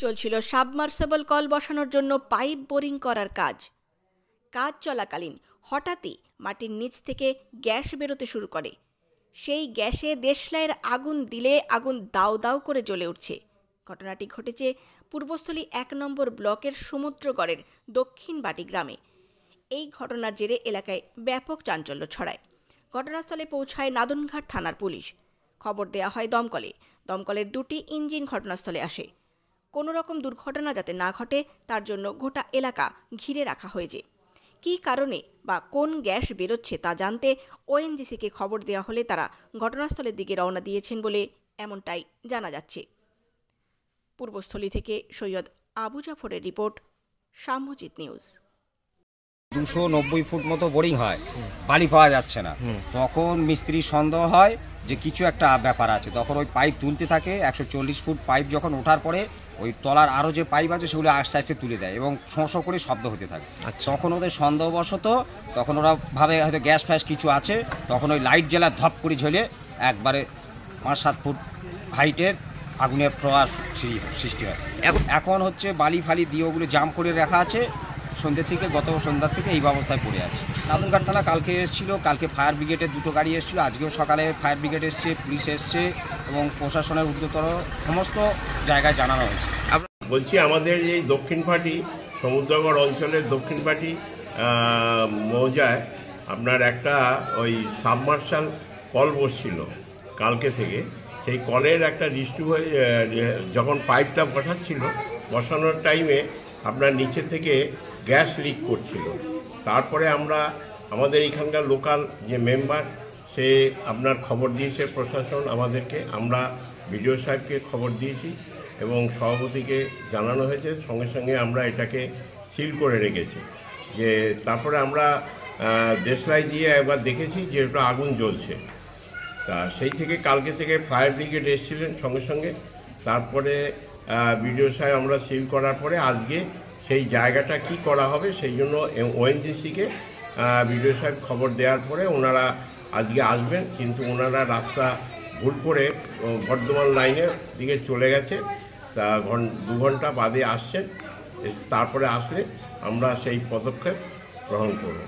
চলছিল submersible call বসানোর জন্য পাইপ বোরিং করার কাজ চলাকালীন হঠাৎই মাটির নিচ থেকে গ্যাস বেরোতে শুরু করে। সেই গ্যাসে দেশলাইয়ের আগুন দিলে আগুন দাউ দাউ করে জ্বলে উঠছে। ঘটনাটি ঘটেছে পূর্বস্থলী ১ নম্বর ব্লকের সমুদ্রগড়ের দক্ষিণ বাটি গ্রামে। এই ঘটনার জেরে এলাকায় ব্যাপক চাঞ্চল্য ছড়ায়। ঘটনাস্থলে পৌঁছায় নাদনঘাট থানার পুলিশ। খবর দেওয়া হয় দমকলের 2টি ইঞ্জিন ঘটনাস্থলে আসে। কোনো রকম দুর্ঘটনা যাতে না ঘটে তার জন্য গোটা এলাকা ঘিরে রাখা হয়েছে। কী কারণে বা কোন গ্যাস বেরোচ্ছে তা জানতে ওএনজিসিকে খবর দেওয়া হলে তারা ঘটনাস্থলের দিকে রওনা দিয়েছেন বলে এমনটাই জানা যাচ্ছে। পূর্বস্থলী থেকে সৈয়দ আবু জাফরের রিপোর্ট, সাম্যজিৎ নিউজ। 290 ফুট মতো বোরিং হয়, বালি পাওয়া যাচ্ছে না। তখন মিস্ত্রি সন্দেহ হয় যে কিছু একটা ব্যাপার আছে। তখন ওই পাইপ তুলতে থাকে। 140 ফুট পাইপ যখন ওঠার পরে ওই তলার আরও যে পাইপ আছে সেগুলো আস্তে আস্তে তুলে দেয় এবং শোঁ করে শব্দ হতে থাকে। তখন ওদের সন্দেহবশত তখন ওরা ভাবে হয়তো গ্যাস ফ্যাস কিছু আছে। তখন ওই লাইট জ্বালা ধপ করে ঝেলে একবারে 5-7 ফুট হাইটের আগুনের প্রবাহ সৃষ্টি হয়। এখন হচ্ছে বালি ফালি দিয়ে ওগুলো জাম করে রাখা আছে। সন্ধ্যে থেকে গত সন্ধ্যার থেকে এই ব্যবস্থায় পড়ে আছে। নাদনঘাট থানা কালকে এসেছিল, কালকে ফায়ার ব্রিগেডের 2টো গাড়ি এসেছিলো, আজকেও সকালে ফায়ার ব্রিগেড এসছে, পুলিশ এসছে এবং প্রশাসনের উদ্যোতর সমস্ত জায়গায় জানানো হয়েছে। বলছি, আমাদের এই দক্ষিণ পাটি সমুদ্রগড় অঞ্চলের দক্ষিণ পাটি মৌজায় আপনার একটা ওই সাবমার্শাল কল বসছিল কালকে থেকে। সেই কলের একটা যখন পাইপটা বসানোর টাইমে আপনার নিচে থেকে গ্যাস লিক করছিল। তারপরে আমাদের এখানকার লোকাল যে মেম্বার সে আপনার খবর দিয়েছে প্রশাসন আমাদেরকে, আমরা বিডিও সাহেবকে খবর দিয়েছি এবং সভাপতিকে জানানো হয়েছে। সঙ্গে সঙ্গে আমরা এটাকে সিল করে রেখেছি। যে তারপরে আমরা দেশলাই দিয়ে একবার দেখেছি যে ওটা আগুন জ্বলছে। তা সেই থেকে কালকে থেকে ফায়ার ব্রিগেড এসেছিলেন সঙ্গে সঙ্গে। তারপরে বিডিও সাহেব আমরা সিল করার পরে আজকে সেই জায়গাটা কি করা হবে সেই জন্য ওএনজিসিকে বিডিও সাহেব খবর দেওয়ার পরে ওনারা আজকে আসবেন, কিন্তু ওনারা রাস্তা ভুল করে বর্ধমান লাইনের দিকে চলে গেছে। তা 2 ঘন্টা বাদে আসছেন। তারপরে আসলে আমরা সেই পদক্ষেপ গ্রহণ করব।